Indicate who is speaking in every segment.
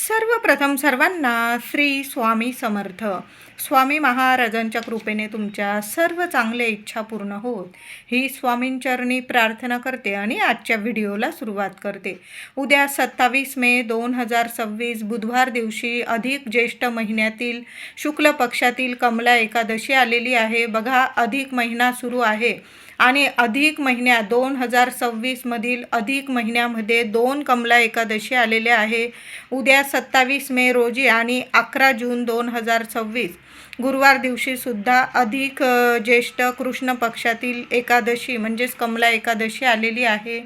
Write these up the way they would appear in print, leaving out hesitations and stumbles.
Speaker 1: सर्वप्रथम सर्वांना श्री स्वामी समर्थ. स्वामी महाराजांच्या कृपेने तुमच्या सर्व चांगल्या इच्छा पूर्ण होत ही स्वामींचरणी प्रार्थना करते आणि आजच्या व्हिडिओला सुरुवात करते. उद्या 27 मे 2026 बुधवार दिवशी अधिक ज्येष्ठ महिन्यातील शुक्ल पक्षातील कमला एकादशी आलेली आहे. बघा, अधिक महिना सुरू आहे आणि अधिक महिन्यात 2026 मधील अधिक महिन्यामध्ये 2 कमला एकादशी आलेल्या आहे. उद्या 27 मे रोजी आणि 11 जून 2026 गुरुवार दिवशी सुद्धा अधिक ज्येष्ठ कृष्ण पक्षातील एकादशी म्हणजेच कमला एकादशी आलेली आहे.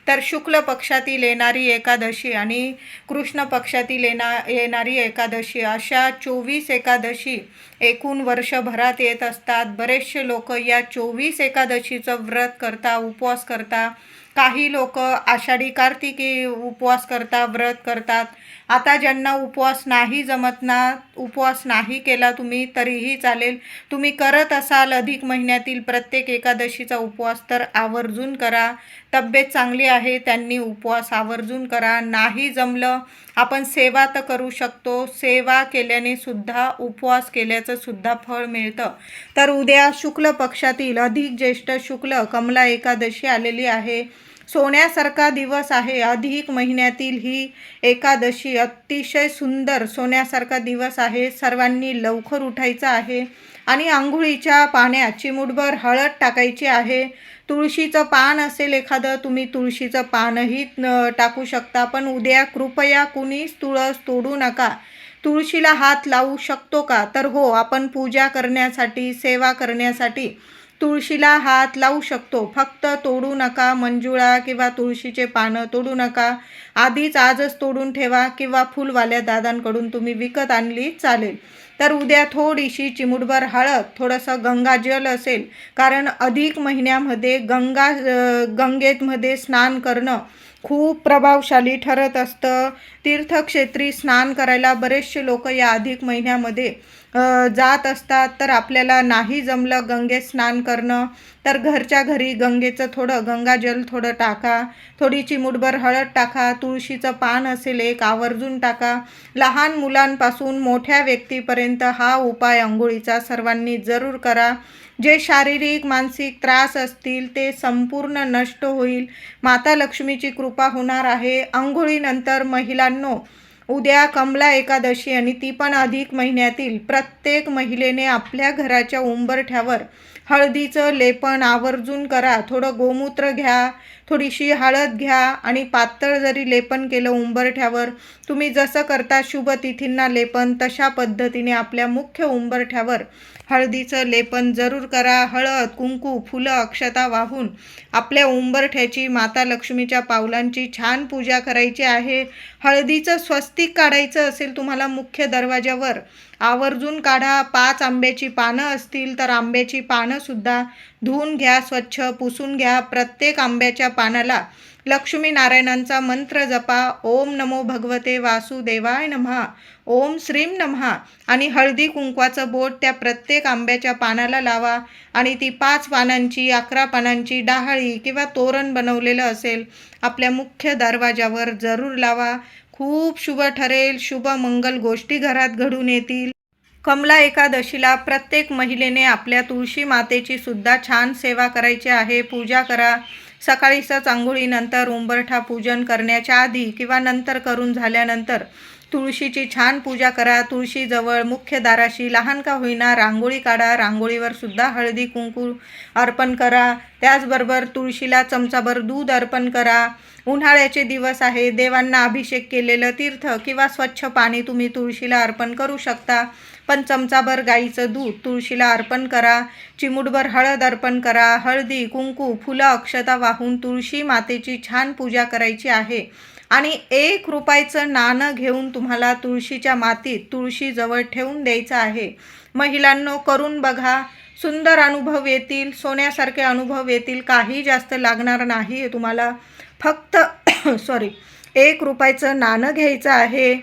Speaker 1: तर शुक्ल पक्षातील येणारी एकादशी आणि कृष्ण पक्षातील येणारी एकादशी अशा 24 एकादशी एकूण वर्षभरात येत असतात. बरेचसे लोक या 24 एकादशीचं व्रत करता, उपवास करता. काही लोक आषाढी कार्तिकी उपवास करता, व्रत करतात. आता ज्यांना उपवास नाही जमत ना, उपवास नाही केला तुम्ही तरीही चालेल. तुम्ही करत असाल अधिक महिन्यातील प्रत्येक एकादशीचा उपवास तर आवर्जून करा. तब्येत चांगली आहे त्यांनी उपवास आवर्जून करा. नाही जमलं, आपण सेवा तर करू शकतो. सेवा केल्याने सुद्धा उपवास केल्याचं सुद्धा फळ मिळतं. तर उद्या शुक्ल पक्षातील अधिक ज्येष्ठ शुक्ल कमला एकादशी आलेली आहे. सोन्यासारखा दिवस आहे. अधिक महिन्यातील ही एकादशी अतिशय सुंदर सोन्यासारखा दिवस आहे. सर्वांनी लवकर उठायचं आहे आणि आंघोळीच्या पाण्यात चिमूटभर हळद टाकायची आहे. तुळशीचं पान असेल एखादं, तुम्ही तुळशीचं पानही टाकू शकता. पण उद्या कृपया कुणीच तुळस तोडू नका. तुळशीला हात लावू शकतो का? तर हो, आपण पूजा करण्यासाठी, सेवा करण्यासाठी तुळशीला हात लावू शकतो. फक्त तोडू नका. मंजुळा किंवा तुळशीचे पानं तोडू नका. आजच तोडून ठेवा किंवा फुलवाल्या दादांकडून तुम्ही विकत आणली चालेल. तर उद्या थोडीशी चिमूटभर हळद, थोडंसं गंगाजल असेल, कारण अधिक महिन्यामध्ये गंगेमध्ये स्नान करणं खूप प्रभावशाली ठरत असतं. तीर्थक्षेत्री स्नान करायला बरेचसे लोक या अधिक महिन्यामध्ये जात असतात. तर आपल्याला नाही जमलं गंगेत स्नान करणं तर घरच्या घरी गंगेचं थोडं गंगाजल थोडं टाका. थोडी चिमूटभर हळद टाका. तुळशीचं पान असेल एक आवर्जून टाका. लहान मुलांपासून मोठ्या व्यक्तीपर्यंत हा उपाय अंघोळीचा सर्वांनी जरूर करा. जे शारीरिक मानसिक त्रास असतील ते संपूर्ण नष्ट होईल. माता लक्ष्मीची कृपा होणार आहे. अंघोळीनंतर महिलांनो, उद्या कमला एकादशी आणि ती पण अधिक महिन्यातील प्रत्येक महिलेने आपल्या घराच्या उंबरठ्यावर हळदीचं लेपन आवर्जून करा. थोडं गोमूत्र घ्या, थोडीशी हळद घ्या आणि पातळ जरी लेपन केलं उंबरठ्यावर, तुम्ही जसं करता शुभ तिथींना लेपन तशा पद्धतीने आपल्या मुख्य उंबरठ्यावर हळदीचं लेपन जरूर करा. हळद, कुंकू, फुलं, अक्षता वाहून आपल्या उंबरठ्याची, माता लक्ष्मीच्या पावलांची छान पूजा करायची आहे. हळदीचं स्वस्तिक काढायचं असेल तुम्हाला मुख्य दरवाजावर, आवर्जून काढा. 5 आंब्याची पानं असतील तर आंब्याची पानं सुद्धा धुवून घ्या, स्वच्छ पुसून घ्या. प्रत्येक आंब्याच्या पानाला लक्ष्मी नारायणांचा मंत्र जपा. ओम नमो भगवते वासुदेवाय नमः, ओम श्रीम नमः आणि हळदी कुंकवाचं बोट त्या प्रत्येक आंब्याच्या पानाला लावा आणि ती 5 पानांची 11 पानांची डाहळी किंवा तोरण बनवलेलं असेल आपल्या मुख्य दरवाजावर जरूर लावा. खूप शुभ ठरेल. शुभ मंगल गोष्टी घरात घडून येतील. कमला एकादशीला प्रत्येक महिलेने आपल्या तुळशी मातेची सुद्धा छान सेवा करायची आहे. पूजा करा. सकाळीच आंघोळीनंतर उंबरठा पूजन करण्याच्या आधी किंवा नंतर करून झाल्यानंतर तुळशीची छान पूजा करा. तुळशीजवळ मुख्य दाराशी लहान का होईना रांगोळी काढा. रांगोळीवर सुद्धा हळदी कुंकू अर्पण करा. त्याचबरोबर तुळशीला चमचाभर दूध अर्पण करा. उन्हाळ्याचे दिवस आहे. देवांना अभिषेक केलेलं तीर्थ किंवा स्वच्छ पाणी तुम्ही तुळशीला अर्पण करू शकता. पण चमचाभर गाईचं दूध तुळशीला अर्पण करा. चिमूटभर हळद अर्पण करा. हळदी, कुंकू, फुलं, अक्षता वाहून तुळशी मातेची छान पूजा करायची आहे. आणि 1 रुपयाचं नाणं घेऊन तुम्हाला तुळशीच्या मातीत तुळशीजवळ ठेवून द्यायचं आहे. महिलांनो, करून बघा. सुंदर अनुभव येतील. सोन्यासारखे अनुभव येतील. काही जास्त लागणार नाही तुम्हाला. फक्त 1 रुपयाचं नाणं घ्यायचं आहे.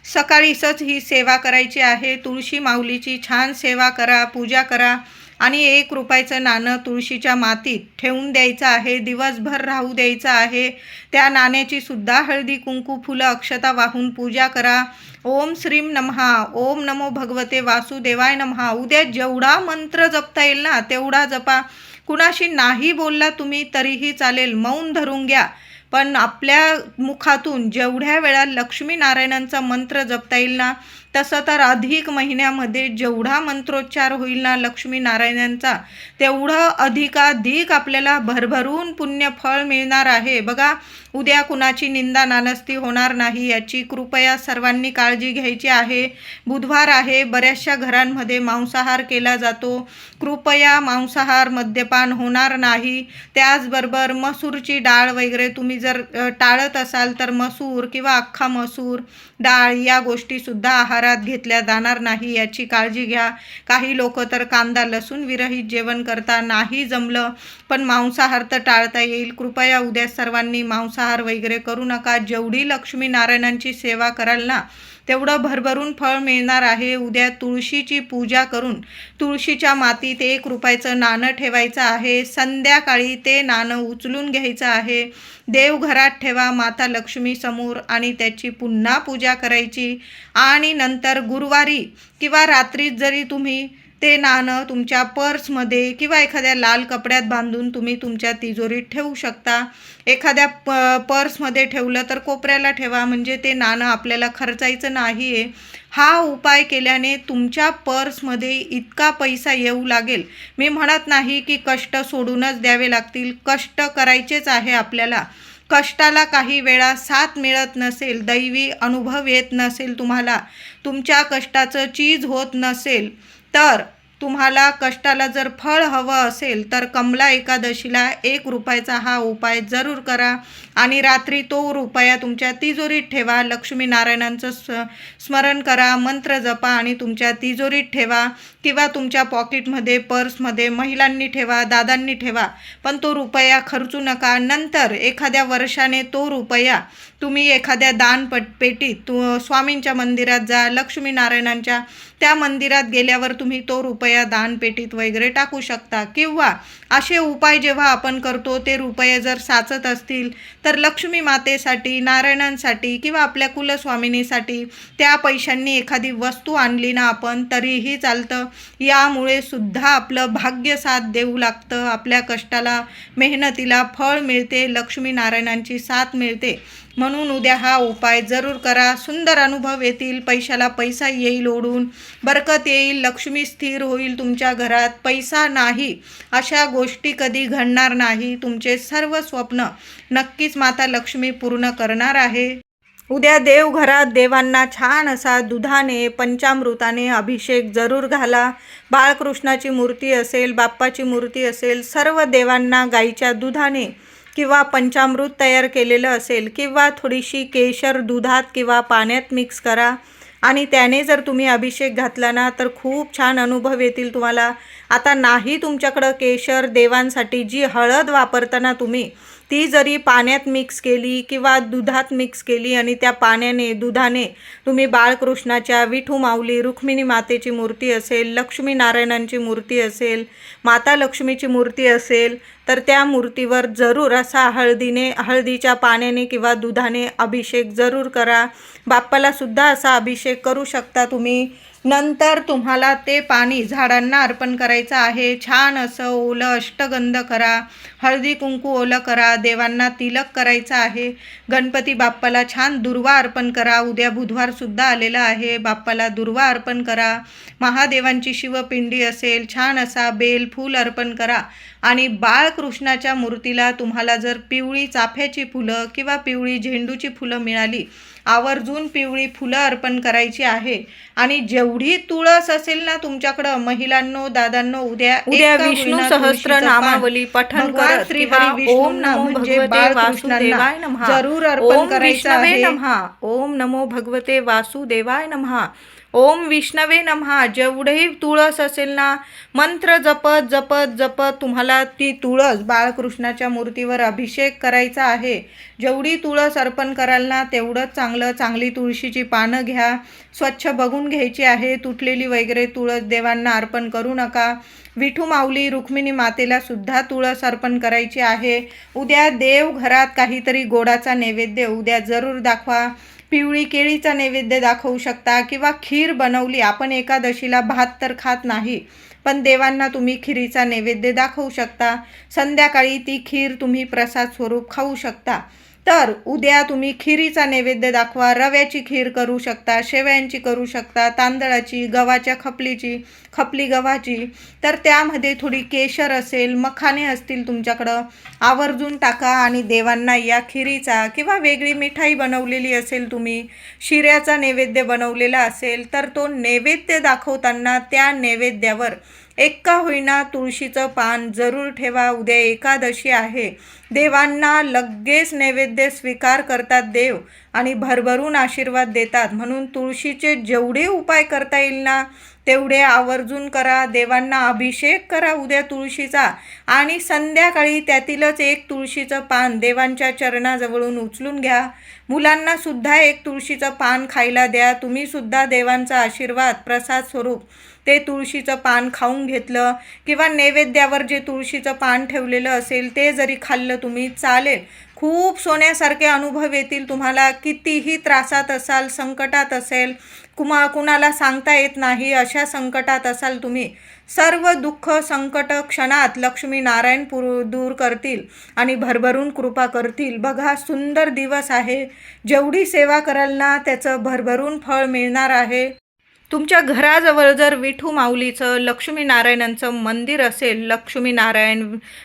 Speaker 1: सकाळीच ही सेवा करायची आहे. तुळशी माऊलीची छान सेवा करा, पूजा करा. आणि 1 रुपयाचं नाणं तुळशीच्या मातीत ठेवून द्यायचं आहे, दिवसभर राहू द्यायचं आहे. त्या नाण्याची सुद्धा हळदी कुंकू फुलं अक्षता वाहून पूजा करा. ओम श्रीम नमः, ओम नमो भगवते वासुदेवाय नमः. उद्या जेवढा मंत्र जपता येईल ना तेवढा जपा. कुणाशी नाही बोलला तुम्ही तरीही चालेल, मौन धरून घ्या, पण आपल्या मुखातून जेवढ्या वेळा लक्ष्मीनारायणांचा मंत्र जपता येईल ना, तसं तर अधिक महिन्यामध्ये जेवढा मंत्रोच्चार होईल ना लक्ष्मीनारायणांचा, तेवढं अधिकाधिक आपल्याला भरभरून पुण्यफळ मिळणार आहे. बघा, उद्या कुणाची निंदा नानस्ती होणार नाही याची कृपया सर्वांनी काळजी घ्यायची आहे. बुधवार आहे, बऱ्याचशा घरांमध्ये मांसाहार केला जातो. कृपया मांसाहार मद्यपान होणार नाही. त्याचबरोबर मसूरची डाळ वगैरे तुम्ही जर टाळत असाल तर मसूर किंवा अख्खा मसूर डाळ या गोष्टीसुद्धा आहारात घेतल्या जाणार नाही याची काळजी घ्या. काही लोक तर कांदा लसूण विरहित जेवण करता, नाही जमलं पण मांसाहार तर टाळता येईल. कृपया उद्या सर्वांनी मांसाहार वगैरे करू नका. जेवढी लक्ष्मीनारायणांची सेवा कराल ना तेवढं भरभरून फळ मिळणार आहे. उद्या तुळशीची पूजा करून तुळशीच्या मातीत 1 रुपयाचं नाणं ठेवायचं आहे. संध्याकाळी ते नाणं उचलून घ्यायचं आहे, देवघरात ठेवा माता लक्ष्मी समोर आणि त्याची पुन्हा पूजा करायची. आणि नंतर गुरुवारी किंवा रात्रीत जरी तुम्ही ते नाणं तुमच्या पर्समध्ये किंवा एखाद्या लाल कपड्यात बांधून तुम्ही तुमच्या तिजोरीत ठेवू शकता. एखाद्या पर्समध्ये ठेवलं तर कोपऱ्याला ठेवा, म्हणजे ते नाणं आपल्याला खर्चायचं नाही आहे. हा उपाय केल्याने तुमच्या पर्समध्ये इतका पैसा येऊ लागेल. मी म्हणत नाही की कष्ट सोडूनच द्यावे लागतील, कष्ट करायचेच आहे आपल्याला. कष्टाला काही वेळा साथ मिळत नसेल, दैवी अनुभव येत नसेल, तुम्हाला तुमच्या कष्टाचं चीज होत नसेल, तर तुम्हाला कष्टाला जर फळ हवं असेल तर कमला एकादशीला 1 रुपयाचा हा उपाय जरूर करा आणि रात्री तो रुपया तुमच्या तिजोरीत ठेवा. लक्ष्मीनारायणांचं स्मरण करा, मंत्र जपा आणि तुमच्या तिजोरीत ठेवा किंवा तुमच्या पॉकेटमध्ये पर्समध्ये महिलांनी ठेवा, दादांनी ठेवा, पण तो रुपया खर्चू नका. नंतर एखाद्या वर्षाने तो रुपया तुम्ही एखाद्या पेटीत स्वामींच्या मंदिरात जा, लक्ष्मीनारायणांच्या त्या मंदिरात गेल्यावर तुम्ही तो रुपया दानपेटीत वगैरे टाकू शकता. किंवा असे उपाय जेव्हा आपण करतो ते रुपये जर साचत असतील तर लक्ष्मी मातेसाठी, नारायणांसाठी किंवा आपल्या कुलस्वामिनीसाठी त्या पैशांनी एखादी वस्तू आणली ना आपण तरीही चालतं. यामुळे सुद्धा आपलं भाग्य साथ देऊ लागतं, आपल्या कष्टाला मेहनतीला फळ मिळते, लक्ष्मीनारायणांची साथ मिळते. म्हणून उद्या हा उपाय जरूर करा. सुंदर अनुभव येतील, पैशाला पैसा येईल ओढून, बरकत येईल, लक्ष्मी स्थिर होईल तुमच्या घरात. पैसा नाही अशा गोष्टी कधी घडणार नाही. तुमचे सर्व स्वप्न नक्कीच माता लक्ष्मी पूर्ण करणार आहे. उद्या देवघरात देवांना छान असा दुधाने पंचामृताने अभिषेक जरूर घाला. बाळकृष्णाची मूर्ती असेल, बाप्पाची मूर्ती असेल, सर्व देवांना गाईच्या दुधाने किंवा पंचामृत तयार केलेलं असेल किंवा थोडीशी केशर दुधात किंवा पाण्यात मिक्स करा आणि त्याने जर तुम्ही अभिषेक घातला ना तर खूप छान अनुभव येतील तुम्हाला. आता नाही तुमच्याकडं केशर, देवांसाठी जी हळद वापरताना तुम्ही ती जरी पाण्यात मिक्स केली किंवा दुधात मिक्स केली आणि त्या पाण्याने दुधाने तुम्ही बाळकृष्णाच्या, विठू माऊली, रुक्मिणी मातेची मूर्ती असेल, लक्ष्मीनारायणांची मूर्ती असेल, माता लक्ष्मीची मूर्ती असेल तर त्या मूर्तीवर जरूर असा हळदीच्या पाण्याने किंवा दुधाने अभिषेक जरूर करा. बाप्पालासुद्धा असा अभिषेक करू शकता तुम्ही. नंतर तुम्हाला ते पाणी झाडांना अर्पण करायचं आहे. छान असं ओलं अष्टगंध करा, हळदी कुंकू ओलं करा, देवांना तिलक करायचं आहे. गणपती बाप्पाला छान दुर्वा अर्पण करा. उद्या बुधवारसुद्धा आलेला आहे, बाप्पाला दुर्वा अर्पण करा. महादेवांची शिवपिंडी असेल, छान असा बेल फूल अर्पण करा. आणि बाळकृष्णाच्या मूर्तीला तुम्हाला जर पिवळी चाफ्याची फुलं किंवा पिवळी झेंडूची फुलं मिळाली, आवर्जून पिवळी फुलं अर्पण करायची आहे. आणि जेवढी तुळस असेल ना तुमच्याकडं, महिलांनो, दादांनो, उद्या
Speaker 2: विष्णू सहस्त्र नामावली पठण करत
Speaker 1: श्री हरी ओम नमो
Speaker 2: म्हणजे
Speaker 1: बाळकृष्णांना जरूर अर्पण करायचं आहे.
Speaker 2: ओम नमो भगवते वासुदेवाय नमः. ओम विष्णवे नमः. जेवढेही तुळस असेल ना, मंत्र जपत जपत जपत तुम्हाला ती तुळस बाळकृष्णाच्या मूर्तीवर अभिषेक करायचा आहे. जेवढी तुळस अर्पण कराल ना तेवढंच चांगलं. चांगली तुळशीची पानं घ्या, स्वच्छ बघून घ्यायची आहे. तुटलेली वगैरे तुळस देवांना अर्पण करू नका. विठू माऊली रुक्मिणी मातेला सुद्धा तुळस अर्पण करायची आहे. उद्या देवघरात काहीतरी गोडाचा नैवेद्य उद्या जरूर दाखवा. पिवळी केळीचा नैवेद्य दाखवू शकता किंवा खीर बनवली. आपण एकादशीला भात तर खात नाही, पण देवांना तुम्ही खिरीचा नैवेद्य दाखवू शकता. संध्याकाळी ती खीर तुम्ही प्रसाद स्वरूप खाऊ शकता. तर उद्या तुम्ही खिरीचा नैवेद्य दाखवा. रव्याची खीर करू शकता, शेवयांची करू शकता, तांदळाची, गव्हाच्या खपली गव्हाची. तर त्यामध्ये थोडी केशर असेल, मखाने असतील तुमच्याकडं, आवर्जून टाका आणि देवांना या खिरीचा किंवा वेगळी मिठाई बनवलेली असेल, तुम्ही शिऱ्याचा नैवेद्य बनवलेला असेल तर तो नैवेद्य दाखवताना त्या नैवेद्यावर एक का होईना तुळशीचं पान जरूर ठेवा. उद्या एकादशी आहे. देवांना लगेच नैवेद्य स्वीकार करतात देव आणि भरभरून आशीर्वाद देतात. म्हणून तुळशीचे जेवढे उपाय करता येईल ना तेवढे आवर्जून करा. देवांना अभिषेक करा उद्या तुळशीचा आणि संध्याकाळी त्यातीलच एक तुळशीचं पान देवांच्या चरणाजवळून उचलून घ्या. मुलांना सुद्धा एक तुळशीचं पान खायला द्या. तुम्ही सुद्धा देवांचा आशीर्वाद प्रसाद स्वरूप ते तुळशीचं पान खाऊन घेतलं किंवा नैवेद्यावर जे तुळशीचं पान ठेवलेलं असेल ते जरी खाल्लं तुम्ही चालेल. खूप सोन्यासारखे अनुभव येतील तुम्हाला. कितीही त्रासात असाल, संकटात असेल, कुणाला सांगता येत नाही अशा संकटात असाल तुम्ही, सर्व दुःख संकट क्षणात लक्ष्मी नारायण दूर करतील आणि भरभरून कृपा करतील. बघा सुंदर दिवस आहे. जेवढी सेवा कराल ना त्याचं भरभरून फळ मिळणार आहे. तुमच्या घराजवळ जर विठू माऊलीचं, लक्ष्मीनारायणांचं मंदिर असेल, लक्ष्मीनारायण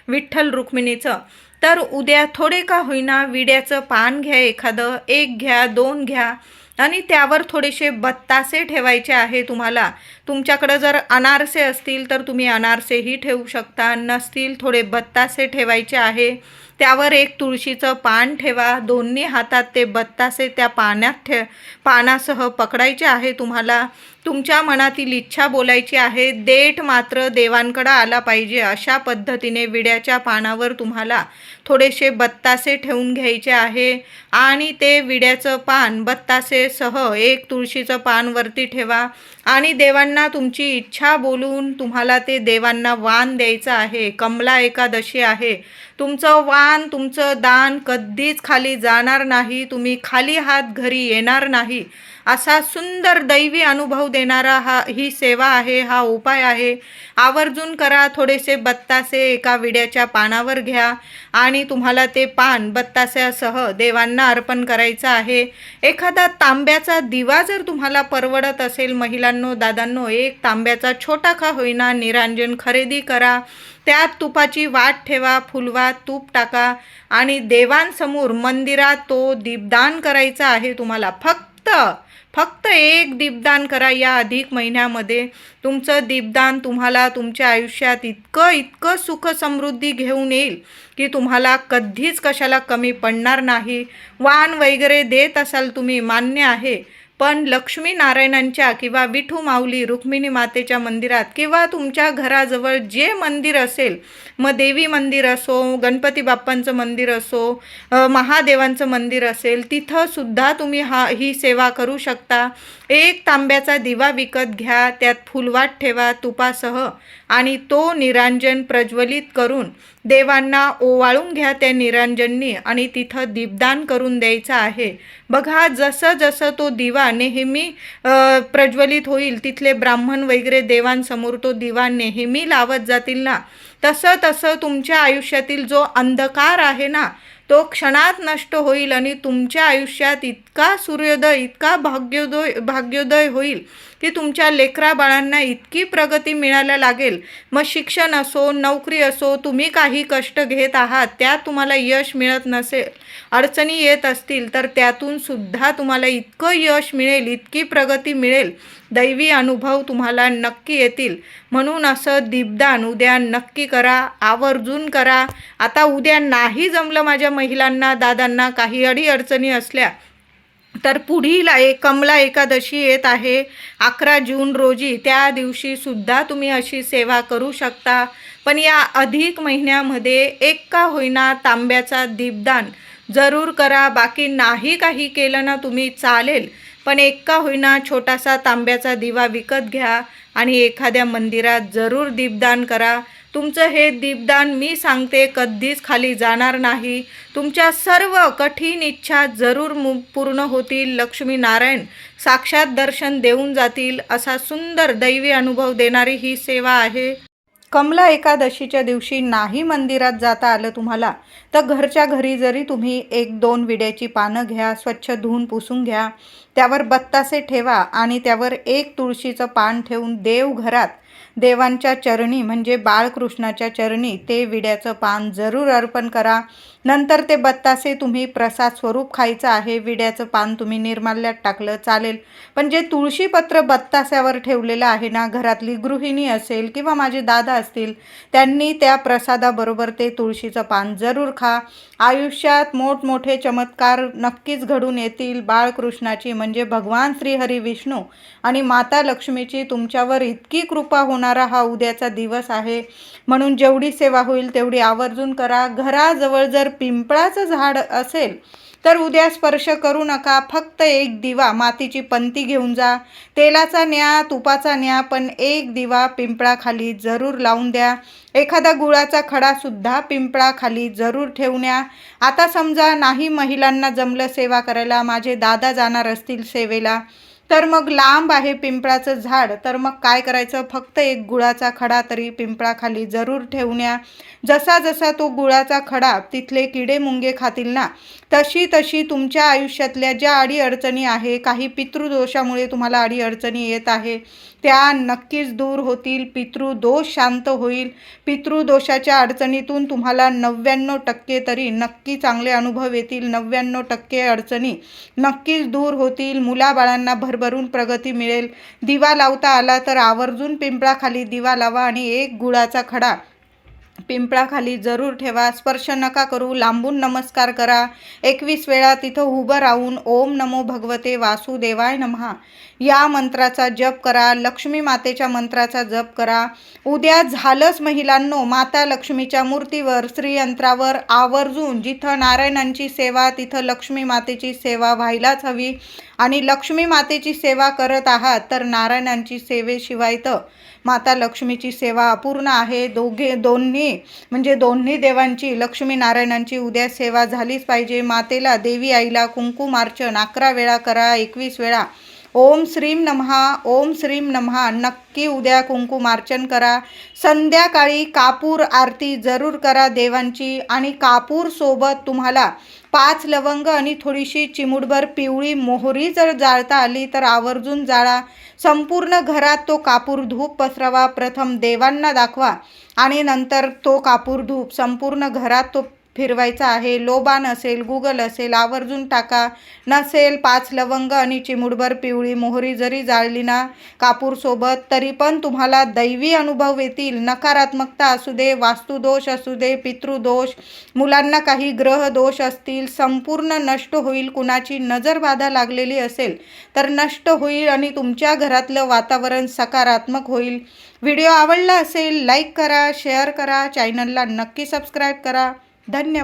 Speaker 2: विठ्ठल रुक्मिणीचं, तर उद्या थोडे का होईना विड्याचं पान घ्या. एखादं 1 घ्या, 2 घ्या आणि त्यावर थोडेसे बत्तासे ठेवायचे आहे तुम्हाला. तुमच्याकडं जर अनारसे असतील तर तुम्ही अनारसेही ठेवू शकता. नसतील थोडे बत्तासे ठेवायचे आहे. त्यावर एक तुळशीचं पान ठेवा. दोन्ही हातात ते बत्तासे त्या पानासह पकडायचे आहे तुम्हाला. तुमच्या मनातील इच्छा बोलायची आहे. देठ मात्र देवांकडे आला पाहिजे अशा पद्धतीने विड्याच्या पानावर तुम्हाला थोडेसे बत्तासे ठेवून घ्यायचे आहे आणि ते विड्याचं पान बत्तासेसह एक तुळशीचं पान वरती ठेवा आणि देवांना तुमची इच्छा बोलून तुम्हाला ते देवांना वाण द्यायचं आहे. कमला एकादशी आहे. तुमचं वाण, तुमचं दान कधीच खाली जाणार नाही. तुम्ही खाली हात घरी येणार नाही. असा सुंदर दैवी अनुभव देणारा ही सेवा आहे, हा उपाय आहे. आवर्जून करा. थोडेसे बत्तासे एका विड्याच्या पानावर घ्या आणि तुम्हाला ते पान बत्तास्यासह देवांना अर्पण करायचं आहे. एखादा तांब्याचा दिवा जर तुम्हाला परवडत असेल महिलांनो, दादांनो, एक तांब्याचा छोटा का होईना निरांजन खरेदी करा. त्यात तुपाची वाट ठेवा, फुलवा, तूप टाका आणि देवांसमोर मंदिरात तो दीपदान करायचा आहे तुम्हाला. फक्त एक दीपदान करा या अधिक महिन्यामध्ये. तुमचं दीपदान तुम्हाला तुमच्या आयुष्यात इतकं सुख समृद्धी घेऊन येईल की तुम्हाला कधीच कशाला कमी पडणार नाही. वाण वगैरे देत असाल तुम्ही, मान्य आहे, पण लक्ष्मी नारायणांच्या किंवा विठू माऊली रुक्मिणी मातेच्या मंदिरात किंवा तुमच्या घराजवळ जे मंदिर असेल, मग देवी मंदिर असो, गणपती बाप्पांचं मंदिर असो, महादेवांचं मंदिर असेल, तिथं सुद्धा तुम्ही ही सेवा करू शकता. एक तांब्याचा दिवा विकत घ्या, त्यात फुलवात ठेवा तुपासह आणि तो निरांजन प्रज्वलित करून देवांना ओवाळून घ्या त्या निरांजननी आणि तिथं दीपदान करून द्यायचं आहे. बघा जसं तो दिवा नेहमी प्रज्वलित होईल, तिथले ब्राह्मण वगैरे देवांसमोर तो दिवा नेहमी लावत जातील ना, तसं तुमच्या आयुष्यातील जो अंधकार आहे ना तो क्षणात नष्ट होईल आणि तुमच्या आयुष्यात इतका सूर्योदय, इतका भाग्योदय होईल की तुमच्या लेकरा बाळांना इतकी प्रगती मिळायला लागेल. मग शिक्षण असो, नोकरी असो, तुम्ही काही कष्ट घेत आहात, त्यात तुम्हाला यश मिळत नसेल, अडचणी येत असतील, तर त्यातून सुद्धा तुम्हाला इतकं यश मिळेल, इतकी प्रगती मिळेल, दैवी अनुभव तुम्हाला नक्की येतील. म्हणून असं दीपदान उद्या नक्की करा, आवर्जून करा. आता उद्या नाही जमलं माझ्या महिलांना, दादांना, काही अडीअडचणी असल्या तर पुढील कमला एकादशी येत आहे 11 जून रोजी, त्या दिवशी सुद्धा तुम्ही अशी सेवा करू शकता. पण या अधिक महिन्यामध्ये एक का होईना तांब्याचा दीपदान जरूर करा. बाकी नाही काही केलं ना तुम्ही चालेल, पण एक का होईना छोटासा तांब्याचा दिवा विकत घ्या आणि एखाद्या मंदिरात जरूर दीपदान करा. तुमचं हे दीपदान मी सांगते कधीच खाली जाणार नाही. तुमच्या सर्व कठीण इच्छा जरूर पूर्ण होतील. लक्ष्मी नारायण साक्षात दर्शन देऊन जातील. असा सुंदर दैवी अनुभव देणारी ही सेवा आहे. कमला एकादशीच्या दिवशी नाही मंदिरात जाता आलं तुम्हाला तर घरच्या घरी जरी तुम्ही 1-2 विड्याची पानं घ्या, स्वच्छ धुवून पुसून घ्या, त्यावर बत्तासे ठेवा आणि त्यावर 1 तुळशीचं पान ठेवून देवघरात देवांच्या चरणी म्हणजे बाळकृष्णाच्या चरणी ते विड्याचं पान जरूर अर्पण करा. नंतर ते बत्तासे तुम्ही प्रसाद स्वरूप खायचं आहे. विड्याचं पान तुम्ही निर्माल्यात टाकलं चालेल, पण जे तुळशीपत्र बत्तास्यावर ठेवलेलं आहे ना, घरातली गृहिणी असेल किंवा माझे दादा असतील, त्यांनी त्या प्रसादाबरोबर ते तुळशीचं पान जरूर खा. आयुष्यात मोठमोठे चमत्कार नक्कीच घडून येतील. बाळकृष्णाची म्हणजे भगवान श्रीहरी विष्णू आणि माता लक्ष्मीची तुमच्यावर इतकी कृपा होणारा हा उद्याचा दिवस आहे. म्हणून जेवढी सेवा होईल तेवढी आवर्जून करा. घराजवळ जर पिंपळाचं झाड असेल तर उद्या स्पर्श करू नका. फक्त 1 दिवा मातीची पंती घेऊन जा. तेलाचा न्या, तुपाचा न्या, पण 1 दिवा पिंपळाखाली जरूर लावून द्या. एखादा गुळाचा खडासुद्धा पिंपळाखाली जरूर ठेवून या. आता समजा नाही महिलांना जमलं सेवा करायला, माझे दादा जाणार असतील सेवेला, तर मग लांब आहे पिंपळाचं झाड, तर मग काय करायचं, फक्त 1 गुळाचा खडा तरी पिंपळाखाली जरूर ठेवून या. जसा जसा तो गुळाचा खडा तिथले किडे मुंगे खातील ना, तशी तशी तुमच्या आयुष्यातल्या ज्या अडीअडचणी आहे, काही पितृदोषामुळे तुम्हाला अडीअडचणी येत आहे, त्या नक्कीच दूर होतील. पितृदोष शांत होईल. पितृदोषाच्या अडचणीतून तुम्हाला 99% तरी नक्की चांगले अनुभव येतील. 99% अडचणी नक्कीच दूर होतील. मुलाबाळांना भरभरून प्रगती मिळेल. दिवा लावता आला तर आवर्जून पिंपळाखाली दिवा लावा आणि 1 गुळाचा खडा पिंपळाखाली जरूर ठेवा. स्पर्श नका करू, लांबून नमस्कार करा. 21 वेळा तिथं उभं राहून ओम नमो भगवते वासुदेवाय नमः या मंत्राचा जप करा. लक्ष्मी मातेच्या मंत्राचा जप करा. उद्या झालंच महिलांनो, माता लक्ष्मीच्या मूर्तीवर श्रीयंत्रावर आवर्जून जिथं नारायणांची सेवा तिथं लक्ष्मी मातेची सेवा व्हायलाच हवी. आणि लक्ष्मी मातेची सेवा करत आहात तर नारायणांची सेवेशिवाय तर माता लक्ष्मीची सेवा अपूर्ण आहे. दोन्ही देवांची, लक्ष्मी नारायणांची उद्या सेवा झालीच पाहिजे. मातेला, देवी आईला कुंकुमार्चन 11 वेळा करा. 21 वेळा ओम श्रीम नमः, ओम श्रीम नमः नक्की उद्या कुंकुमार्चन करा. संध्याकाळी कापूर आरती जरूर करा देवांची. आणि कापूर सोबत तुम्हाला 5 लवंग आणि थोडीशी चिमूटभर पिवळी मोहरी जर जाळता आली तर आवर्जून जाळा. संपूर्ण घरात तो कापूर धूप पसरवा. प्रथम देवांना दाखवा आणि नंतर तो कापूर धूप संपूर्ण घरात तो फिरवायचा आहे. लोबान असेल, गुगल असेल, आवर्जून टाका. नसेल 5 लवंग आणि चिमूटभर पिवळी मोहरी जरी जाळली ना कापूरसोबत, तरी पण तुम्हाला दैवी अनुभव येतील. नकारात्मकता असू दे, वास्तुदोष असू दे, पितृदोष, मुलांना काही ग्रह दोष असतील, संपूर्ण नष्ट होईल. कुणाची नजरबाधा लागलेली असेल तर नष्ट होईल आणि तुमच्या घरातलं वातावरण सकारात्मक होईल. व्हिडिओ आवडला असेल लाईक करा, शेअर करा, चॅनलला नक्की सबस्क्राईब करा. धन्यवाद.